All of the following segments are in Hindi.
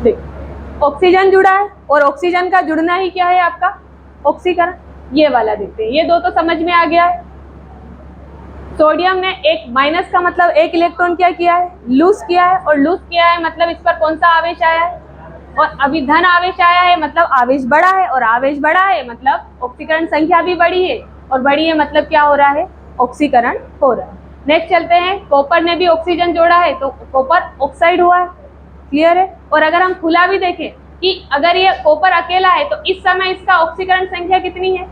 देखिए ऑक्सीजन जुड़ा है और ऑक्सीजन का जुड़ना ही क्या है आपका ऑक्सीकरण। ये वाला देखते हैं, ये दो तो समझ में आ गया है। सोडियम ने एक माइनस का मतलब एक इलेक्ट्रॉन क्या किया है लूज किया है, और लूज किया है मतलब इस पर कौन सा आवेश आया है, और अभी धन आवेश आया है मतलब आवेश बढ़ा है, और आवेश बढ़ा है मतलब ऑक्सीकरण संख्या भी बढ़ी है, और बढ़ी है मतलब क्या हो रहा है ऑक्सीकरण हो रहा है। नेक्स्ट चलते हैं, कॉपर ने भी ऑक्सीजन जोड़ा है तो कॉपर ऑक्साइड हुआ है, क्लियर है। और अगर हम खुला भी देखें कि अगर ये कॉपर अकेला है तो इस समय इसका ऑक्सीकरण संख्या कितनी है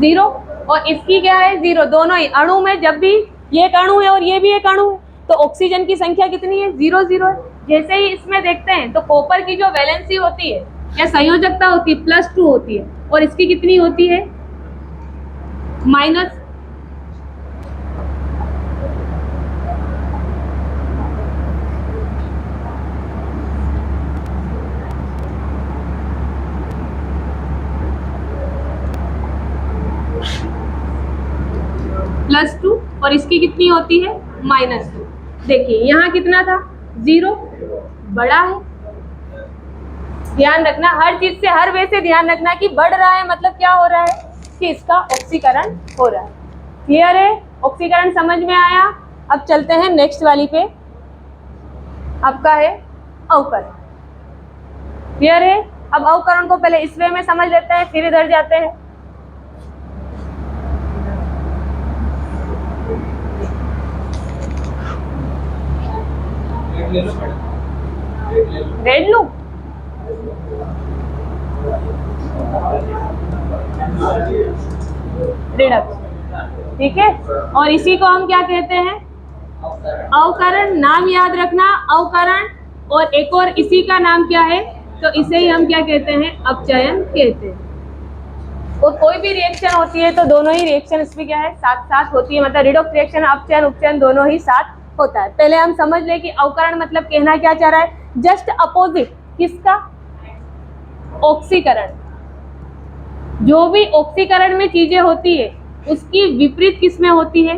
0, और इसकी क्या है 0, दोनों ही अणु में जब भी ये एक अणु है और ये भी एक अणु है तो ऑक्सीजन की संख्या कितनी है 0 0 है। जैसे ही इसमें देखते हैं तो कॉपर की जो वैलेंसी होती है या संयोजकता होती है +2 होती है, और इसकी कितनी होती है -, +2, और इसकी कितनी होती है -2। देखिए यहाँ कितना था 0, बड़ा है। ध्यान रखना हर चीज से हर वे से ध्यान रखना कि बढ़ रहा है मतलब क्या हो रहा है कि इसका ऑक्सीकरण हो रहा है। क्लियर है, ऑक्सीकरण समझ में आया। अब चलते हैं नेक्स्ट वाली पे, आपका है अवकरण। क्लियर है, अब अवकरण को पहले इस वे में समझ लेते हैं फिर इधर जाते हैं। रेड लू, रिडक्स, ठीक है। और इसी को हम क्या कहते हैं अवकरण। नाम याद रखना अवकरण, और एक और इसी का नाम क्या है तो इसे ही हम क्या कहते हैं अपचयन कहते हैं। और कोई भी रिएक्शन होती है तो दोनों ही रिएक्शन इसमें क्या है साथ साथ होती है, मतलब रिडॉक्स रिएक्शन अपचयन उपचयन दोनों ही साथ होता है। पहले हम समझ ले कि अवकरण मतलब कहना क्या चाह रहा है, जस्ट अपोजिट किसका ऑक्सीकरण। जो भी ऑक्सीकरण में चीजें होती है उसकी विपरीत किस में होती है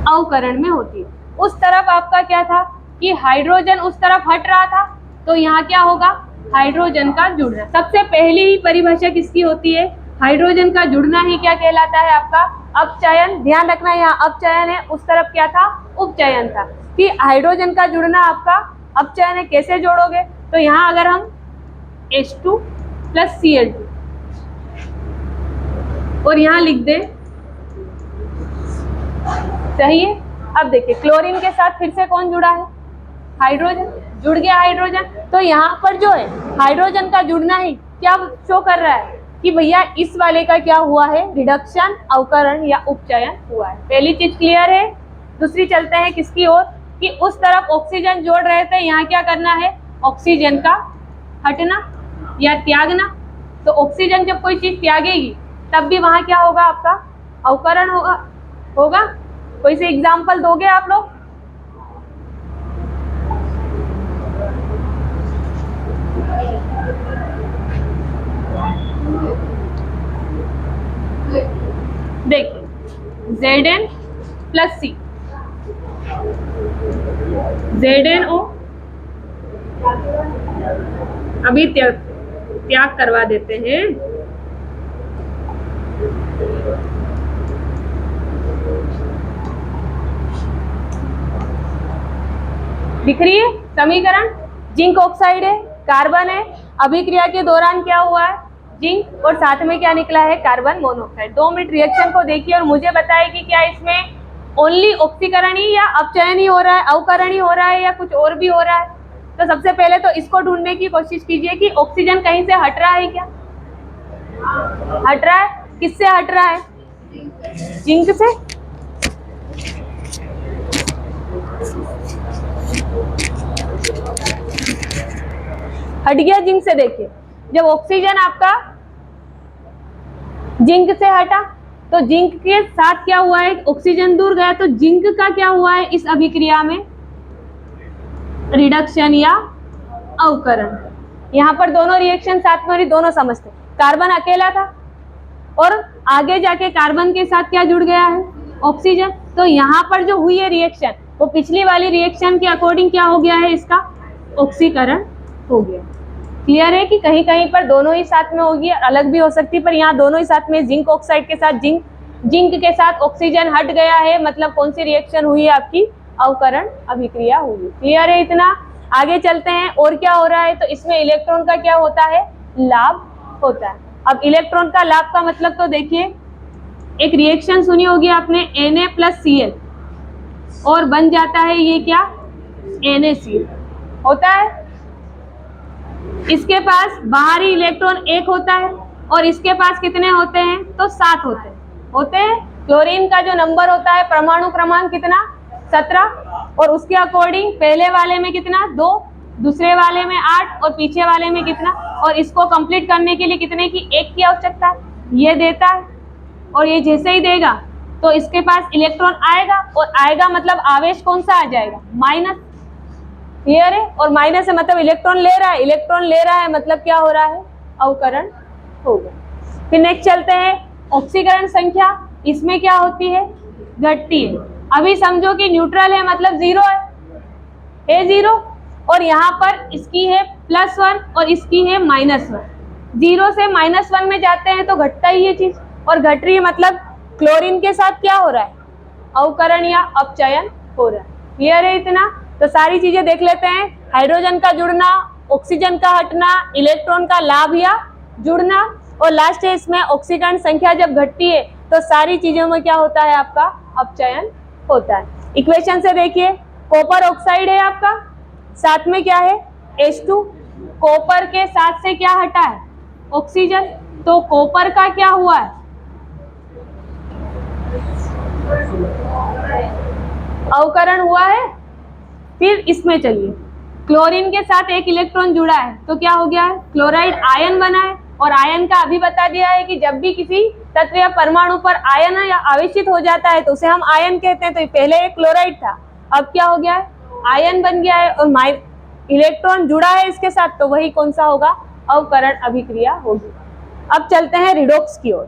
अवकरण में होती है। उस तरफ आपका क्या था कि हाइड्रोजन उस तरफ हट रहा था तो यहाँ क्या होगा हाइड्रोजन का जुड़ना। सबसे पहली ही परिभाषा किसकी होती है हाइड्रोजन का जुड़ना ही क्या कहलाता है आपका अपचयन। ध्यान रखना यहाँ अपचयन है, उस तरफ क्या था उपचयन था, कि हाइड्रोजन का जुड़ना आपका अपचयन है। कैसे जोड़ोगे तो यहाँ अगर हम H2 + Cl2 और यहाँ लिख दे सही है। अब देखिए क्लोरीन के साथ फिर से कौन जुड़ा है हाइड्रोजन, जुड़ गया हाइड्रोजन। तो यहाँ पर जो है हाइड्रोजन का जुड़ना ही क्या शो कर रहा है कि भैया इस वाले का क्या हुआ है रिडक्शन अवकरण या उपचयन हुआ है। पहली चीज क्लियर है। दूसरी चलते हैं किसकी ओर कि उस तरफ ऑक्सीजन जोड़ रहे थे, यहाँ क्या करना है ऑक्सीजन का हटना या त्यागना। तो ऑक्सीजन जब कोई चीज त्यागेगी तब भी वहां क्या होगा आपका अवकरण होगा। कोई से एग्जाम्पल दोगे आप लोग? देखिए Zn + C, ZnO अभी त्याग करवा देते हैं। दिख रही है समीकरण, जिंक ऑक्साइड है, कार्बन है, अभिक्रिया के दौरान क्या हुआ है जिंक और साथ में क्या निकला है कार्बन मोनोऑक्साइड। 2 मिनट रिएक्शन को देखिए और मुझे बताइए कि क्या इसमें ओनली ऑक्सीकरण ही या अपचयन ही हो रहा है, अवकरण ही हो रहा है या कुछ और भी हो रहा है। तो सबसे पहले तो इसको ढूंढने की कोशिश कीजिए कि ऑक्सीजन कहीं से हट रहा है क्या, हट रहा है, किससे हट रहा है जिंक से। हट गया जिंक से। देखिए जब ऑक्सीजन आपका जिंक से हटा तो जिंक के साथ क्या हुआ है ऑक्सीजन दूर गया, तो जिंक का क्या हुआ है इस अभिक्रिया में रिडक्शन या अवकरण। यहाँ पर दोनों रिएक्शन साथ में दोनों समझते। कार्बन अकेला था और आगे जाके कार्बन के साथ क्या जुड़ गया है ऑक्सीजन। तो यहाँ पर जो हुई है रिएक्शन वो पिछली वाली रिएक्शन के अकॉर्डिंग क्या हो गया है, इसका ऑक्सीकरण हो गया। क्लियर है कि कहीं कहीं पर दोनों ही साथ में होगी, अलग भी हो सकती है, पर यहाँ दोनों ही साथ में, जिंक ऑक्साइड के साथ जिंक के साथ ऑक्सीजन हट गया है, मतलब कौन सी रिएक्शन हुई है आपकी, अवकरण अभिक्रिया हुई। क्लियर है इतना? आगे चलते हैं और क्या हो रहा है। तो इसमें इलेक्ट्रॉन का क्या होता है, लाभ होता है। अब इलेक्ट्रॉन का लाभ का मतलब तो देखिए, एक रिएक्शन सुनी होगी आपने Na+Cl और बन जाता है ये क्या, NaCl होता है। इसके पास बाहरी इलेक्ट्रॉन 1 होता है और इसके पास कितने होते हैं, तो 7 होते हैं। क्लोरीन का जो नंबर होता है, परमाणु क्रमांक कितना, 17, और उसके अकॉर्डिंग पहले वाले में कितना, 2, दूसरे वाले में 8 और पीछे वाले में कितना, और इसको कंप्लीट करने के लिए कितने की, 1 की आवश्यकता है, ये देता है। और ये जैसे ही देगा तो इसके पास इलेक्ट्रॉन आएगा, और आएगा मतलब आवेश कौन सा आ जाएगा, माइनस। क्लियर है? और माइनस है मतलब इलेक्ट्रॉन ले रहा है, इलेक्ट्रॉन ले रहा है मतलब क्या हो रहा है, अवकरण होगा। फिर नेक्स्ट चलते हैं, ऑक्सीकरण संख्या इसमें क्या होती है, घटती है। अभी समझो कि न्यूट्रल है मतलब 0 है 0, और यहाँ पर इसकी है +1 और इसकी है -1। 0 से -1 में जाते हैं तो घटता ही ये चीज, और घट रही है मतलब क्लोरीन के साथ क्या हो रहा है, अवकरण या अपचयन हो रहा है। क्लियर है इतना? तो सारी चीजें देख लेते हैं, हाइड्रोजन का जुड़ना, ऑक्सीजन का हटना, इलेक्ट्रॉन का लाभ या जुड़ना, और लास्ट है इसमें ऑक्सीकरण संख्या जब घटती है तो सारी चीजों में क्या होता है, आपका अपचयन होता है। इक्वेशन से देखिए, कॉपर ऑक्साइड है आपका, साथ में क्या है, H2, कॉपर के साथ से क्या हटा है, ऑक्सीजन, तो कॉपर का क्या हुआ है, अवकरण हुआ है। फिर इसमें चलिए, क्लोरीन के साथ एक इलेक्ट्रॉन जुड़ा है तो क्या हो गया है, क्लोराइड आयन बना है, और आयन का अभी बता दिया है कि जब भी किसी तत्व या परमाणु पर आयन या आवेशित हो जाता है तो उसे हम आयन कहते हैं। तो पहले एक क्लोराइड था, अब क्या हो गया है, आयन बन गया है, और इलेक्ट्रॉन जुड़ा है इसके साथ, तो वही कौन सा होगा, अवकरण अभिक्रिया होगी। अब चलते हैं रिडॉक्स की ओर।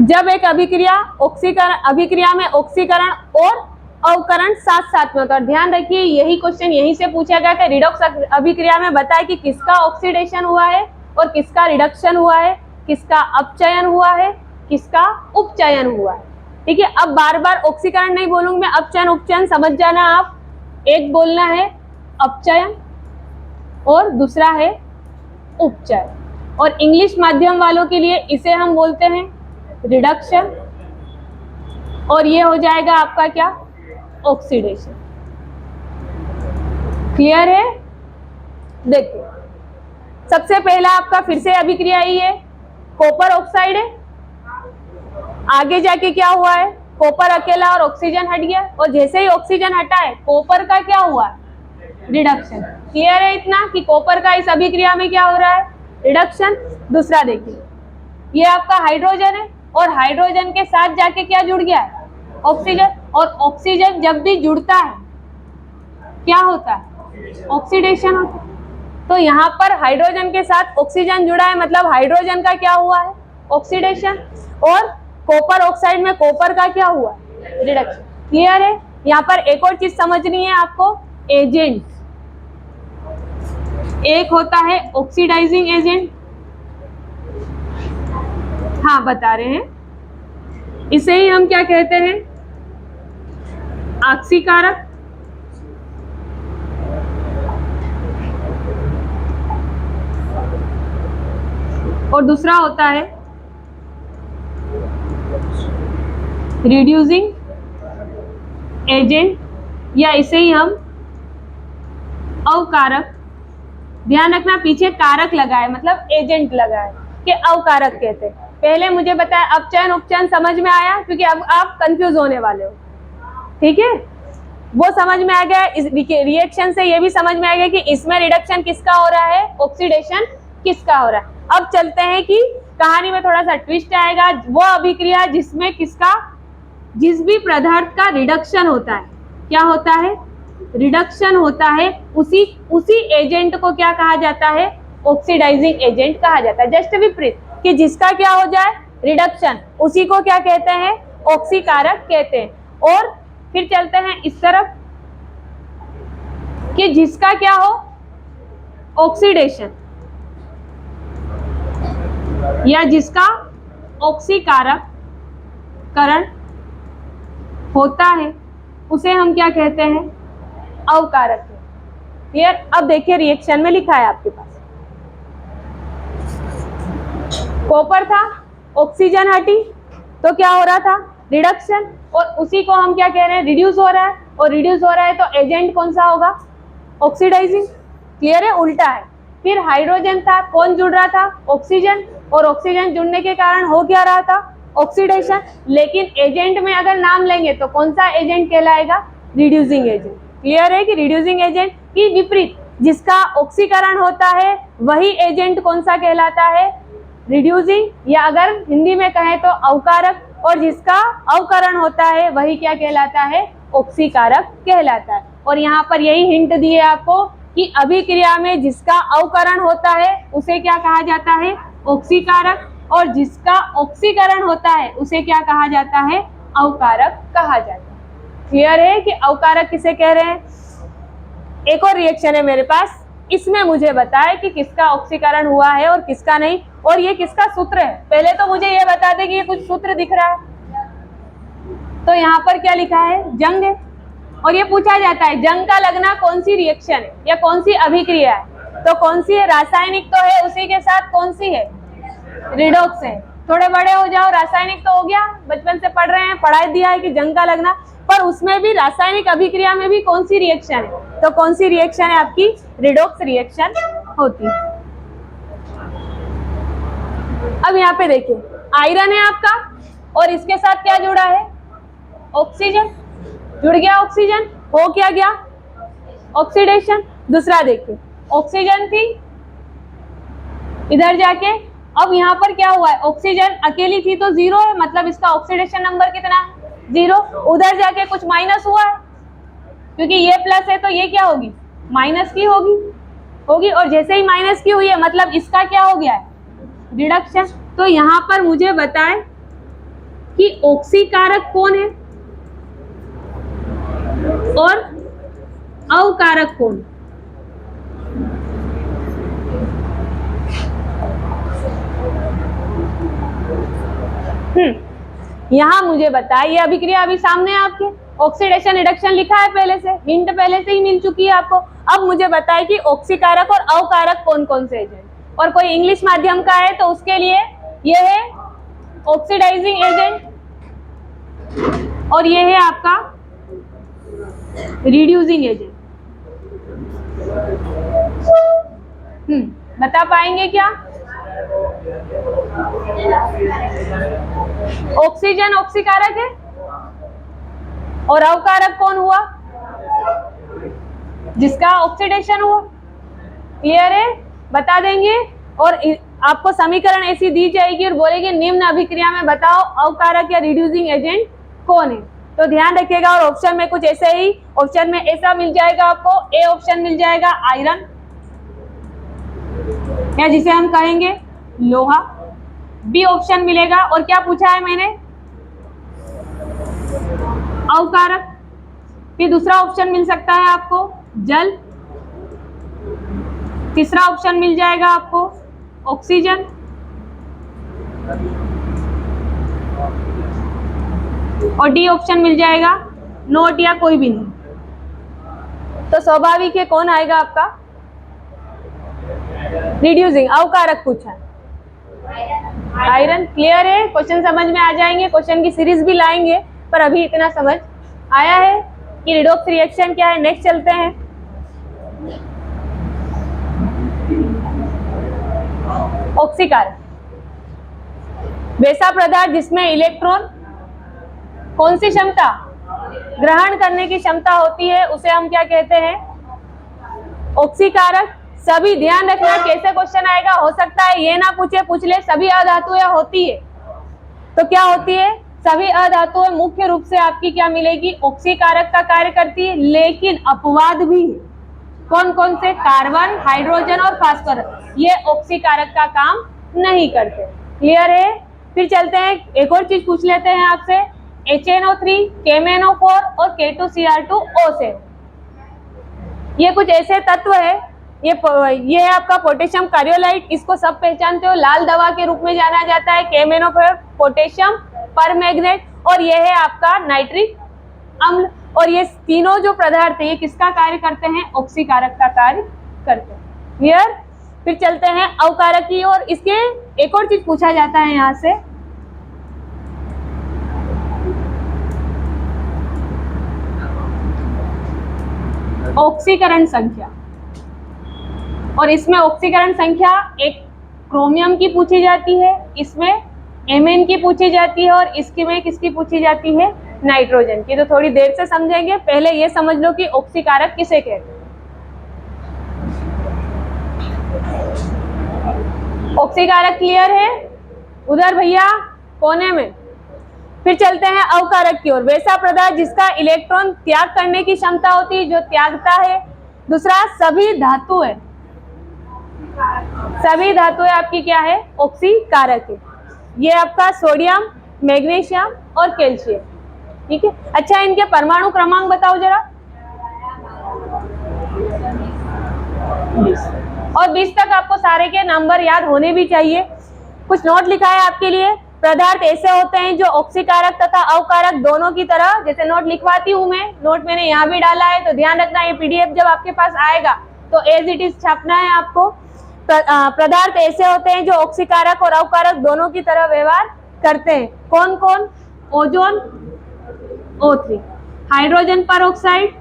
जब एक अभिक्रिया में ऑक्सीकरण और अवकरण साथ साथ में होता है। ध्यान रखिए, यही क्वेश्चन यहीं से पूछा गया कि रिडॉक्स अभिक्रिया में बताए कि किसका ऑक्सीडेशन हुआ है और किसका रिडक्शन हुआ है, किसका अपचयन हुआ है, किसका उपचयन हुआ है। ठीक है, अब बार बार ऑक्सीकरण नहीं बोलूंगी मैं, अपचयन उपचयन समझ जाना आप। एक बोलना है अपचयन और दूसरा है उपचयन, और इंग्लिश माध्यम वालों के लिए इसे हम बोलते हैं रिडक्शन, और ये हो जाएगा आपका क्या, ऑक्सीडेशन। क्लियर है? देखिए, सबसे पहला आपका फिर से अभिक्रिया ही है, कॉपर ऑक्साइड है, आगे जाके क्या हुआ है, कॉपर अकेला और ऑक्सीजन हट गया, और जैसे ही ऑक्सीजन हटा है कॉपर का क्या हुआ, रिडक्शन। क्लियर है इतना कि कॉपर का इस अभिक्रिया में क्या हो रहा है, रिडक्शन। दूसरा देखिए, ये आपका हाइड्रोजन है और हाइड्रोजन के साथ जाके क्या जुड़ गया है, ऑक्सीजन, और ऑक्सीजन जब भी जुड़ता है क्या होता है, ऑक्सीडेशन होता है। तो यहाँ पर हाइड्रोजन के साथ ऑक्सीजन जुड़ा है मतलब हाइड्रोजन का क्या हुआ है, ऑक्सीडेशन, और कॉपर ऑक्साइड में कॉपर का क्या हुआ, रिडक्शन। क्लियर है? यहाँ पर एक और चीज समझनी है आपको, एजेंट। एक होता है ऑक्सीडाइजिंग एजेंट, हाँ बता रहे हैं, इसे ही हम क्या कहते हैं, ऑक्सीकारक। और दूसरा होता है रिड्यूसिंग एजेंट, या इसे ही हम अवकारक। ध्यान रखना, पीछे कारक लगा है मतलब एजेंट लगा है, कि अवकारक कहते हैं। पहले मुझे बताया अपचयन उपचयन समझ में आया, क्योंकि अब आप कंफ्यूज होने वाले हो। ठीक है, वो समझ में आ गया। इस रिएक्शन से ये भी समझ में आ गया कि इसमें रिडक्शन किसका हो रहा है, ऑक्सीडेशन किसका हो रहा है। अब चलते हैं कि कहानी में थोड़ा सा ट्विस्ट आएगा, वो अभिक्रिया जिसमें किसका, जिस भी पदार्थ का रिडक्शन होता है, क्या होता है, रिडक्शन होता है, उसी एजेंट को क्या कहा जाता है, ऑक्सीडाइजिंग एजेंट कहा जाता है। जस्ट विपरीत, कि जिसका क्या हो जाए, रिडक्शन, उसी को क्या कहते हैं, ऑक्सीकारक कहते हैं। और फिर चलते हैं इस तरफ कि जिसका क्या हो, ऑक्सीडेशन, या जिसका ऑक्सीकारक करण होता है उसे हम क्या कहते हैं, अवकारक है। क्लियर। अब देखिए रिएक्शन में लिखा है आपके पास, कॉपर था, ऑक्सीजन हटी तो क्या हो रहा था, रिडक्शन, और उसी को हम क्या कह रहे हैं, रिड्यूस हो रहा है, और रिड्यूस हो रहा है तो एजेंट कौन सा होगा, ऑक्सीडाइजिंग। क्लियर है, उल्टा है। फिर हाइड्रोजन था, कौन जुड़ रहा था, ऑक्सीजन, और ऑक्सीजन जुड़ने के कारण हो क्या रहा था, ऑक्सीडेशन। लेकिन एजेंट में अगर नाम लेंगे तो कौन सा एजेंट कहलाएगा, रिड्यूसिंग एजेंट। क्लियर है कि रिड्यूसिंग एजेंट की विपरीत जिसका ऑक्सीकरण होता है वही एजेंट कौन सा कहलाता है, रिड्यूसिंग, या अगर हिंदी में कहें तो अवकारक, और जिसका अवकरण होता है वही क्या कहलाता है, ऑक्सीकारक कहलाता है। और यहाँ पर यही हिंट दिए आपको कि अभिक्रिया में जिसका अवकरण होता है उसे क्या कहा जाता है, ऑक्सीकारक, और जिसका ऑक्सीकरण होता है उसे क्या कहा जाता है, अवकारक कहा जाता है। क्लियर है कि अवकारक किसे कह रहे हैं। एक और रिएक्शन है मेरे पास, इसमें मुझे बताए कि किसका ऑक्सीकरण हुआ है और किसका नहीं, और ये किसका सूत्र है। पहले तो मुझे ये बता दे कि ये कुछ सूत्र दिख रहा है, तो यहाँ पर क्या लिखा है, जंग है, और ये पूछा जाता है जंग का लगना कौन सी रिएक्शन है या कौन सी अभिक्रिया है, तो कौन सी है, रासायनिक तो है, उसी के साथ कौन सी है, रिडॉक्स है। थोड़े बड़े हो जाओ, रासायनिक तो हो गया, बचपन से पढ़ रहे हैं, पढ़ाई दिया है कि जंग का लगना, पर उसमें भी रासायनिक अभिक्रिया में भी कौन सी रिएक्शन है, तो कौन सी रिएक्शन है आपकी, रिडॉक्स रिएक्शन होती है। अब यहाँ पे देखिए आयरन है आपका, और इसके साथ क्या जुड़ा है, ऑक्सीजन, जुड़ गया ऑक्सीजन, हो क्या गया, ऑक्सीडेशन। दूसरा देखिए ऑक्सीजन थी, इधर जाके अब यहाँ पर क्या हुआ है, ऑक्सीजन अकेली थी तो जीरो है, मतलब इसका ऑक्सीडेशन नंबर कितना है, जीरो। उधर जाके कुछ माइनस हुआ है, क्योंकि ये प्लस है तो ये क्या होगी, माइनस की होगी, और जैसे ही माइनस की हुई है मतलब इसका क्या हो गया है, रिडक्शन। तो यहाँ पर मुझे बताएं कि ऑक्सीकारक कौन है और अवकारक कौन। यहाँ मुझे बताइए, अभिक्रिया अभी सामने है आपके, ऑक्सीडेशन रिडक्शन लिखा है पहले से, हिंट पहले से ही मिल चुकी है आपको। अब मुझे बताइए कि ऑक्सीकारक और अवकारक कौन कौन से एजेंट, और कोई इंग्लिश माध्यम का है तो उसके लिए ये है ऑक्सीडाइजिंग एजेंट, और ये है आपका रिड्यूसिंग एजेंट। बता पाएंगे क्या, ऑक्सीजन ऑक्सीकारक है और अवकारक कौन हुआ, जिसका ऑक्सीडेशन हुआ। क्लियर है, बता देंगे। और आपको समीकरण ऐसी दी जाएगी और बोलेगी निम्न अभिक्रिया में बताओ अवकारक या रिड्यूसिंग एजेंट कौन है, तो ध्यान रखिएगा। और ऑप्शन में कुछ ऐसे ही, ऑप्शन में ऐसा मिल जाएगा आपको, ए ऑप्शन मिल जाएगा आयरन, या जिसे हम कहेंगे लोहा, बी ऑप्शन मिलेगा, और क्या पूछा है मैंने, अवकारक। फिर दूसरा ऑप्शन मिल सकता है आपको जल, तीसरा ऑप्शन मिल जाएगा आपको ऑक्सीजन, और डी ऑप्शन मिल जाएगा नोट या कोई भी नहीं। तो स्वाभाविक है कौन आएगा आपका, रिड्यूसिंग, अवकारक पूछा है, आयरन। क्लियर है, क्वेश्चन समझ में आ जाएंगे, क्वेश्चन की सीरीज भी लाएंगे, पर अभी इतना समझ आया है कि रिडॉक्स रिएक्शन क्या है। नेक्स्ट चलते हैं, ऑक्सीकारक, वैसा पदार्थ जिसमें इलेक्ट्रॉन कौन सी क्षमता, ग्रहण करने की क्षमता होती है, उसे हम क्या कहते हैं, ऑक्सीकारक। सभी ध्यान रखना कैसे क्वेश्चन आएगा, हो सकता है ये ना पूछे, पूछ ले सभी अधातुएं होती है, तो क्या होती है, सभी अधातुएं मुख्य रूप से आपकी क्या मिलेगी, ऑक्सीकारक का कार्य करती है, लेकिन अपवाद भी है। कौन कौन से, कार्बन, हाइड्रोजन और फास्फोरस, ये ऑक्सीकारक का काम नहीं करते। क्लियर है, फिर चलते हैं, एक और चीज पूछ लेते हैं आपसे, HNO3, KMNO4 और K2Cr2O7, ये कुछ ऐसे तत्व है, ये है आपका पोटेशियम कार्योलाइट, इसको सब पहचानते हो, लाल दवा के रूप में जाना जाता है। KMNO4 पोटेशियम परमैंगनेट, और ये है आपका नाइट्रिक अम्ल। और ये तीनों जो पदार्थ है ये किसका कार्य करते हैं? ऑक्सीकारक का कार्य करते हैं। क्लियर? फिर चलते हैं अवकारक की ओर। इसके एक और चीज पूछा जाता है यहाँ से, ऑक्सीकरण संख्या, और इसमें ऑक्सीकरण संख्या एक क्रोमियम की पूछी जाती है, इसमें Mn की पूछी जाती है, और इसकी में किसकी पूछी जाती है? नाइट्रोजन की। तो थोड़ी देर से समझेंगे, पहले ये समझ लो कि ऑक्सीकारक किसे कहते हैं। ऑक्सीकारक क्लियर है? उधर भैया कोने में। फिर चलते हैं अवकारक की ओर। वैसा पदार्थ जिसका इलेक्ट्रॉन त्याग करने की क्षमता होती है, जो त्यागता है। दूसरा, सभी धातु है, सभी धातुएं आपकी क्या है? ऑक्सीकारक है। ये आपका सोडियम, मैग्नीशियम और कैल्शियम। ठीक है। अच्छा, इनके परमाणु क्रमांक बताओ जरा। 20, और 20 तक आपको सारे के नंबर याद होने भी चाहिए। कुछ नोट लिखा है आपके लिए। पदार्थ ऐसे होते हैं जो ऑक्सीकारक तथा अवकारक दोनों की तरह, जैसे नोट लिखवाती हूं मैं, नोट मैंने यहाँ भी डाला है, तो ध्यान रखना, ये PDF जब आपके पास आएगा तो एज इट इज छापना है आपको। पदार्थ ऐसे होते हैं जो ऑक्सीकारक और अवकारक दोनों की तरह व्यवहार करते हैं। कौन कौन? Ozone O3, hydrogen peroxide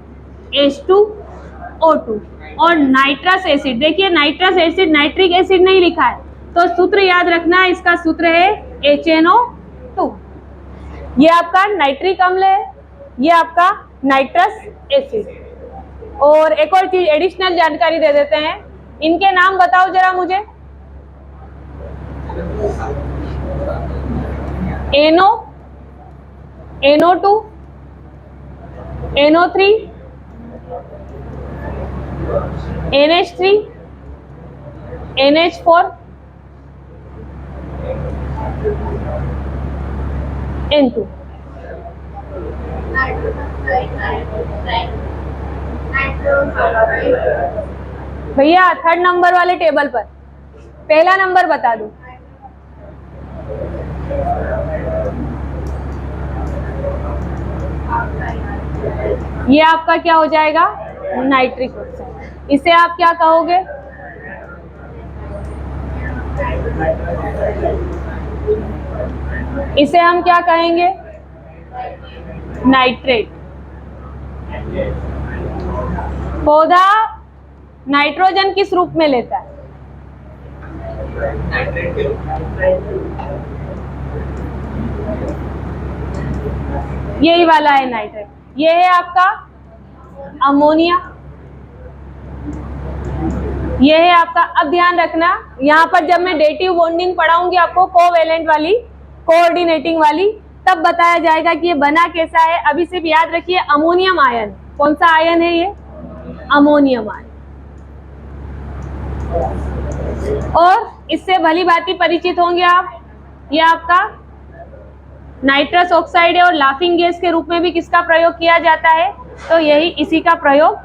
H2O2, और नाइट्रस एसिड। देखिए नाइट्रस एसिड नाइट्रिक एसिड नहीं लिखा है, तो सूत्र याद रखना है, इसका सूत्र है HNO2। ये आपका नाइट्रिक अम्ल है, ये आपका नाइट्रस एसिड। और एक और चीज एडिशनल जानकारी दे देते हैं, इनके नाम बताओ जरा मुझे। NO, NO2, NO3, NH3, NH4, N2। भैया थर्ड नंबर वाले टेबल पर पहला नंबर बता दो। ये आपका क्या हो जाएगा? Nitric oxide. इसे आप क्या कहोगे? इसे हम क्या कहेंगे? नाइट्रेट। पौधा नाइट्रोजन किस रूप में लेता है? यही वाला है नाइट्रेट। ये है आपका अमोनिया, ये है आपका। अब ध्यान रखना, यहाँ पर जब मैं डेटिव बॉन्डिंग पढ़ाऊंगी आपको, कोवेलेंट वाली, कोऑर्डिनेटिंग वाली, तब बताया जाएगा कि ये बना कैसा है। अभी सिर्फ याद रखिए अमोनियम आयन। कौन सा आयन है ये? Ammonium ion. और इससे भली भांति परिचित होंगे आप। ये आपका नाइट्रस ऑक्साइड है, और लाफिंग गैस के रूप में भी किसका प्रयोग किया जाता है? तो यही इसी का प्रयोग।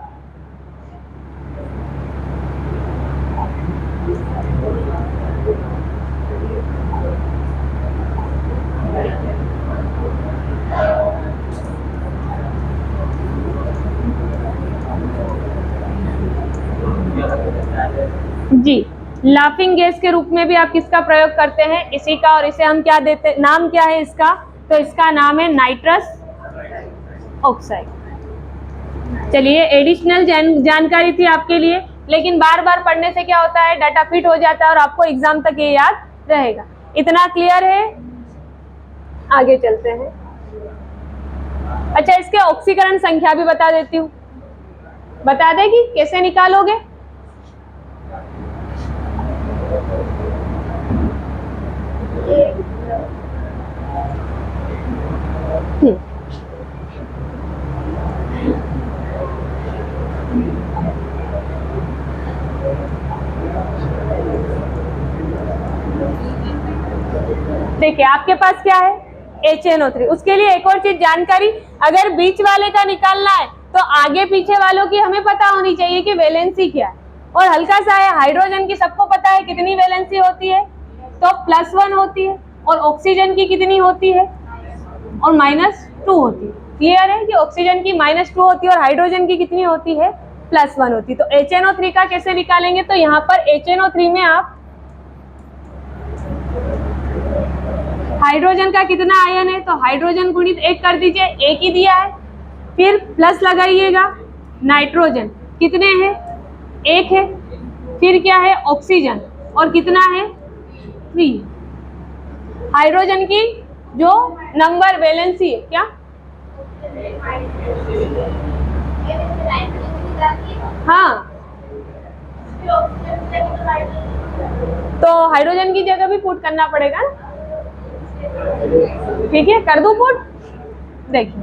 जी, लाफिंग गैस के रूप में भी आप किसका प्रयोग करते हैं? इसी का। और इसे हम क्या देते, नाम क्या है इसका? तो इसका नाम है नाइट्रस ऑक्साइड। चलिए, एडिशनल जानकारी थी आपके लिए, लेकिन बार बार पढ़ने से क्या होता है? डाटा फिट हो जाता है और आपको एग्जाम तक ये याद रहेगा। इतना क्लियर है? आगे चलते हैं। अच्छा, इसके ऑक्सीकरण संख्या भी बता देती हूँ। बता देगी कैसे निकालोगे? देखिए आपके पास क्या है, HNO3। उसके लिए एक और चीज जानकारी, अगर बीच वाले का निकालना है तो आगे पीछे वालों की हमें पता होनी चाहिए कि वैलेंसी क्या है। और हल्का सा है, हाइड्रोजन की सबको पता है कितनी वैलेंसी होती है, तो +1 होती है, और ऑक्सीजन की कितनी होती है, और -2 होती है। क्लियर है कि ऑक्सीजन की -2 होती है और हाइड्रोजन की कितनी होती है, +1 होती है। तो HNO3 का कैसे निकालेंगे, तो यहाँ पर HNO3 में आप हाइड्रोजन का कितना आयन है, तो हाइड्रोजन गुणित 1 कर दीजिए, एक ही दिया है, फिर प्लस लगाइएगा, नाइट्रोजन कितने हैं, 1 है, फिर क्या है, ऑक्सीजन, और कितना है, 3। हाइड्रोजन की जो नंबर वैलेंसी है क्या, हाँ, तो हाइड्रोजन की जगह भी पुट करना पड़ेगा ना, ठीक है, कर दूं पुट। देखिए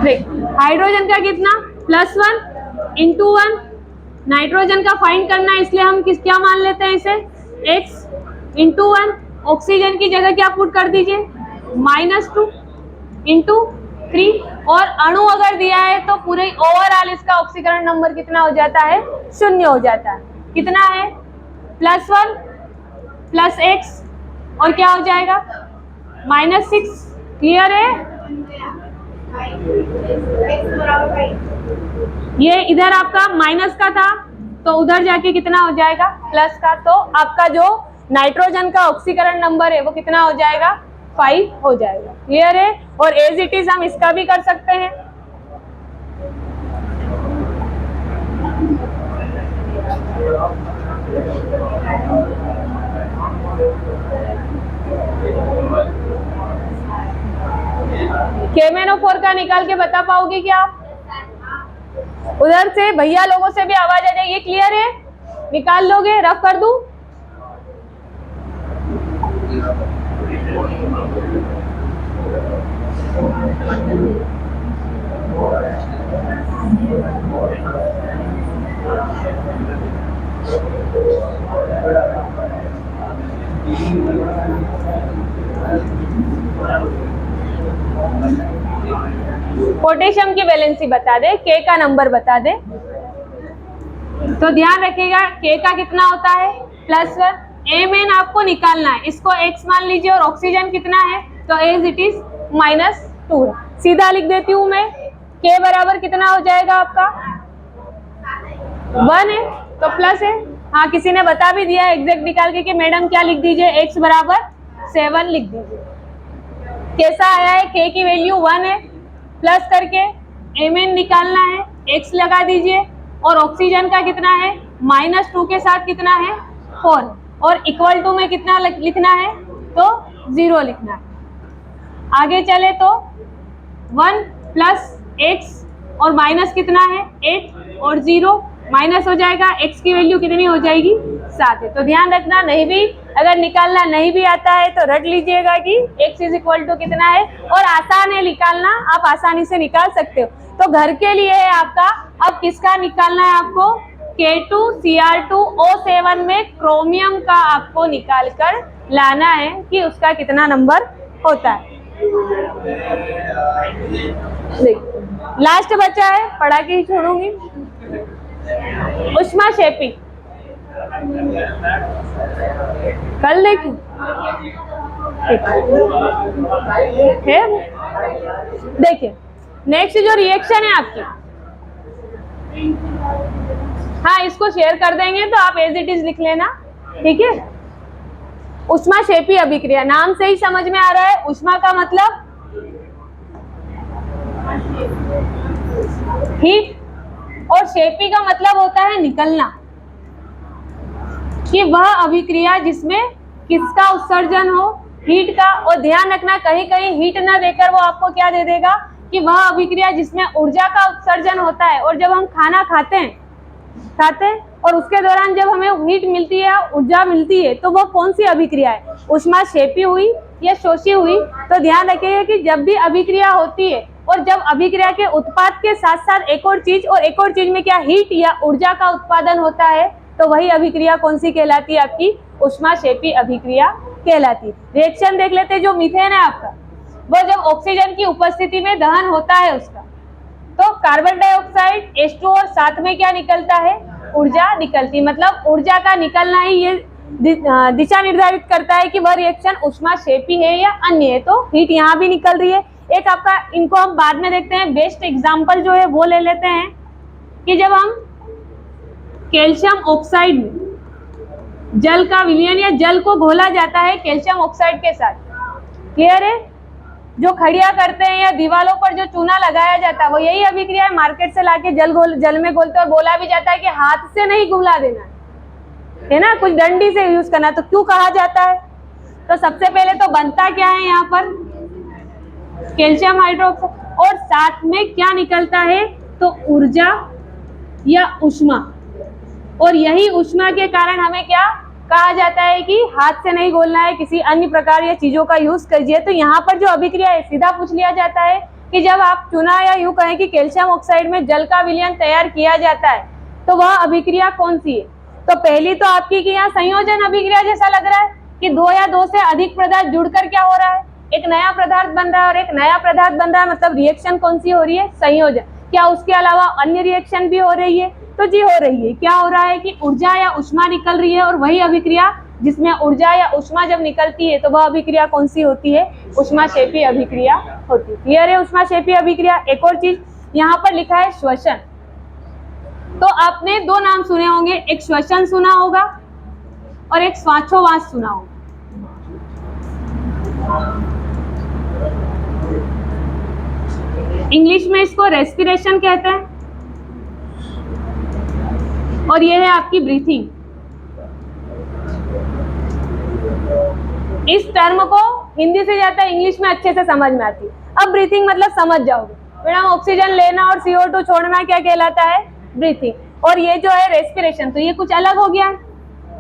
देख, हाइड्रोजन का कितना, +1 × 1, नाइट्रोजन का फाइंड करना है इसलिए हम क्या मान लेते हैं इसे, x × 1, ऑक्सीजन की जगह क्या पुट कर दीजिए, -2 × 3, और अणु अगर दिया है तो पूरे ओवरऑल इसका ऑक्सीकरण नंबर कितना हो जाता है, 0 हो जाता है। कितना है, +1 + x, और क्या हो जाएगा, -6। क्लियर है, ये इधर आपका माइनस का था तो उधर जाके कितना हो जाएगा, प्लस का, तो आपका जो नाइट्रोजन का ऑक्सीकरण नंबर है वो कितना हो जाएगा, 5 हो जाएगा। क्लियर है, और एज इट इज हम इसका भी कर सकते हैं। KMnO4 का निकाल के बता पाओगे क्या आप, उधर से भैया लोगों से भी आवाज आ जाएगी। क्लियर है, निकाल लोगे, रफ कर दूं, पोटेशियम की वैलेंसी बता दे, K का नंबर बता दे, तो ध्यान रखिएगा K का कितना होता है, +1। Mn आपको निकालना है, इसको x मान लीजिए, और ऑक्सीजन कितना है, तो एज इट इज -2 है। सीधा लिख देती हूँ मैं, K बराबर कितना हो जाएगा आपका, 1 है, तो प्लस है। हाँ, किसी ने बता भी दिया एग्जैक्ट निकाल के कि मैडम क्या लिख दीजिए, x बराबर 7 लिख दीजिए। कैसा आया है, K की वैल्यू 1 है, प्लस करके Mn निकालना है, x लगा दीजिए, और ऑक्सीजन का कितना है, -2 के साथ कितना है, 4, और इक्वल टू में कितना लिखना है, तो 0 लिखना है। आगे चले तो 1 + x, और माइनस कितना है, 8, और 0 माइनस हो जाएगा, x की वैल्यू कितनी हो जाएगी, 7 है। तो ध्यान रखना, नहीं भी अगर निकालना नहीं भी आता है तो रट लीजिएगा कि x = कितना है, और आसान है निकालना, आप आसानी से निकाल सकते हो। तो घर के लिए है आपका, अब किसका निकालना है आपको, K2Cr2O7 में क्रोमियम का आपको निकाल कर लाना है कि उसका कितना नंबर होता है। लास्ट बचा है, पढ़ा के ही छोड़ूंगी, ऊष्माक्षेपी, कल देखिए देखिए। नेक्स्ट जो रिएक्शन है आपकी, हाँ इसको शेयर कर देंगे तो आप एज इट इज लिख लेना, ठीक है। ऊष्माक्षेपी अभिक्रिया, नाम से ही समझ में आ रहा है, ऊष्मा का मतलब हीट, और क्षेपी का मतलब होता है निकलना, कि वह अभिक्रिया जिसमें किसका उत्सर्जन हो, हीट का। और ध्यान रखना, कहीं कहीं हीट ना देकर वो आपको क्या दे देगा, कि वह अभिक्रिया जिसमें ऊर्जा का उत्सर्जन होता है। और जब हम खाना खाते हैं और उसके दौरान जब हमें हीट मिलती है, ऊर्जा मिलती है, तो वह कौन सी अभिक्रिया है, ऊष्माक्षेपी हुई या शोषी हुई, तो ध्यान रखिएगा कि जब भी अभिक्रिया होती है और जब अभिक्रिया के उत्पाद के साथ साथ एक और चीज में क्या हीट या ऊर्जा का उत्पादन होता है, तो वही अभिक्रिया कौन सी कहलाती है? आपकी ऊष्माक्षेपी अभिक्रिया कहलाती है। रिएक्शन देख लेते हैं। जो मीथेन है आपका, वो जब ऑक्सीजन की उपस्थिति में दहन होता है उसका, तो कार्बन डाइऑक्साइड H2 और साथ में क्या निकलता है? ऊर्जा निकलती। मतलब ऊर्जा का निकलना ही ये दिशा निर्धारित करता है कि वह रिएक्शन ऊष्माक्षेपी है या अन्य है। तो हीट यहाँ भी निकल रही है। एक आपका, इनको हम बाद में देखते हैं। बेस्ट एग्जांपल जो है वो ले लेते हैं कि जब हम कैल्शियम ऑक्साइड में जल का विलयन या जल को घोला जाता है कैल्शियम ऑक्साइड के साथ, क्लियर है? जो खड़िया करते हैं या दीवारों पर जो चूना लगाया जाता है वो यही अभिक्रिया है। मार्केट से लाके जल में घोलते और बोला भी जाता है कि हाथ से नहीं घुला देना है ना, कुछ डंडी से यूज करना। तो क्यों कहा जाता है? तो सबसे पहले तो बनता क्या है यहाँ पर? कैल्शियम हाइड्रोक्साइड, और साथ में क्या निकलता है? तो ऊर्जा या ऊष्मा। और यही ऊष्मा के कारण हमें क्या कहा जाता है कि हाथ से नहीं घोलना है, किसी अन्य प्रकार या चीजों का यूज कीजिए। तो यहाँ पर जो अभिक्रिया है सीधा पूछ लिया जाता है कि जब आप चुना या यूं कहें कि कैल्शियम ऑक्साइड में जल का विलयन तैयार किया जाता है तो वह अभिक्रिया कौन सी है? तो पहली तो आपकी कि यहाँ संयोजन अभिक्रिया जैसा लग रहा है कि दो या दो से अधिक पदार्थ जुड़कर क्या हो रहा है? एक नया पदार्थ बन रहा है और एक नया पदार्थ बन रहा है। मतलब रिएक्शन कौन सी हो रही है? संयोजन। क्या उसके अलावा अन्य रिएक्शन भी हो रही है? तो जी हो रही है। क्या हो रहा है कि ऊर्जा या ऊष्मा निकल रही है, और वही अभिक्रिया जिसमें ऊर्जा या ऊष्मा जब निकलती है तो वह अभिक्रिया कौन सी होती है? ऊष्माक्षेपी अभिक्रिया होती है। क्लियर है? ऊष्माक्षेपी अभिक्रिया। एक और चीज यहाँ पर लिखा है श्वसन। तो आपने दो नाम सुने होंगे, एक श्वसन सुना होगा और एक श्वासोच्छ्वास सुना होगा। इंग्लिश में इसको रेस्पिरेशन कहते हैं और यह है आपकी ब्रीथिंग। इस टर्म को हिंदी से ज्यादा इंग्लिश में अच्छे से समझ में आती है। अब ब्रीथिंग मतलब समझ जाओगे मैडम, ऑक्सीजन लेना और CO2 छोड़ना क्या कहलाता है? ब्रीथिंग। और ये जो है रेस्पिरेशन, तो ये कुछ अलग हो गया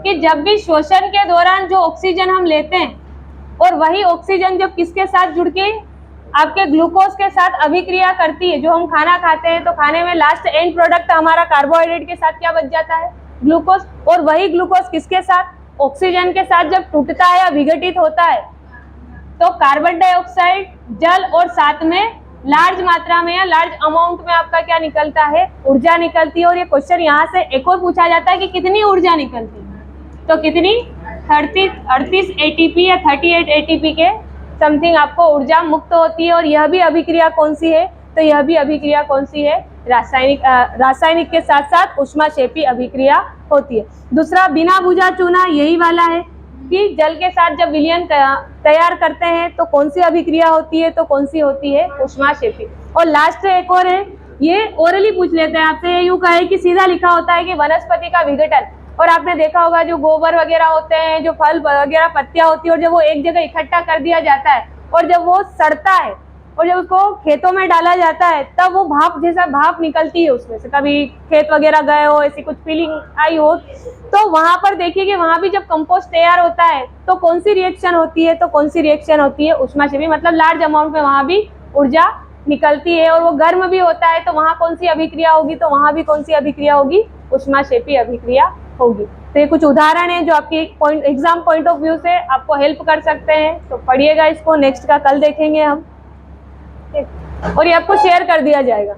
कि जब भी श्वसन के दौरान जो ऑक्सीजन हम लेते हैं और वही ऑक्सीजन जब किसके साथ जुड़ के आपके ग्लूकोज के साथ अभिक्रिया करती है, जो हम खाना खाते हैं तो खाने में लास्ट एंड प्रोडक्ट हमारा कार्बोहाइड्रेट के साथ क्या बच जाता है? ग्लूकोज। और वही ग्लूकोज किसके साथ? ऑक्सीजन के साथ जब टूटता है या विघटित होता है तो कार्बन डाइऑक्साइड, जल और साथ में लार्ज मात्रा में या लार्ज अमाउंट में आपका क्या निकलता है? ऊर्जा निकलती है। और ये क्वेश्चन यहाँ से एक और पूछा जाता है कि कितनी ऊर्जा निकलती है? तो कितनी? 38 ATP या 38 ATP के समथिंग आपको ऊर्जा मुक्त होती है। और यह भी अभिक्रिया कौन सी है? तो यह भी अभिक्रिया कौन सी है? रासायनिक के साथ साथ ऊष्माक्षेपी अभिक्रिया होती है। दूसरा बिना बुझा चूना, यही वाला है कि जल के साथ जब विलयन तैयार करते हैं तो कौन सी अभिक्रिया होती है? तो कौन सी होती है? ऊष्माक्षेपी। और लास्ट एक और है, ये ओरली पूछ लेते हैं आपसे। यूं कहे कि सीधा लिखा होता है कि वनस्पति का विघटन। और आपने देखा होगा जो गोबर वगैरह होते हैं, जो फल वगैरह पत्तियां होती है, और जब वो एक जगह इकट्ठा कर दिया जाता है और जब वो सड़ता है और जब उसको खेतों में डाला जाता है तब वो भाप जैसा भाप निकलती है उसमें से। कभी खेत वगैरह गए हो, ऐसी कुछ फीलिंग आई हो तो वहां पर देखिए कि वहां भी जब कंपोस्ट तैयार होता है तो कौन सी रिएक्शन होती है? तो कौन सी रिएक्शन होती है? ऊष्माक्षेपी। मतलब लार्ज अमाउंट में वहां भी ऊर्जा निकलती है और वो गर्म भी होता है तो वहां कौन सी अभिक्रिया होगी? तो वहां भी कौन सी अभिक्रिया होगी? ऊष्माक्षेपी अभिक्रिया होगी। तो ये कुछ उदाहरण है जो आपकी एग्जाम पॉइंट ऑफ व्यू से आपको हेल्प कर सकते हैं। तो पढ़िएगा इसको, नेक्स्ट का कल देखेंगे हम, और ये आपको शेयर कर दिया जाएगा।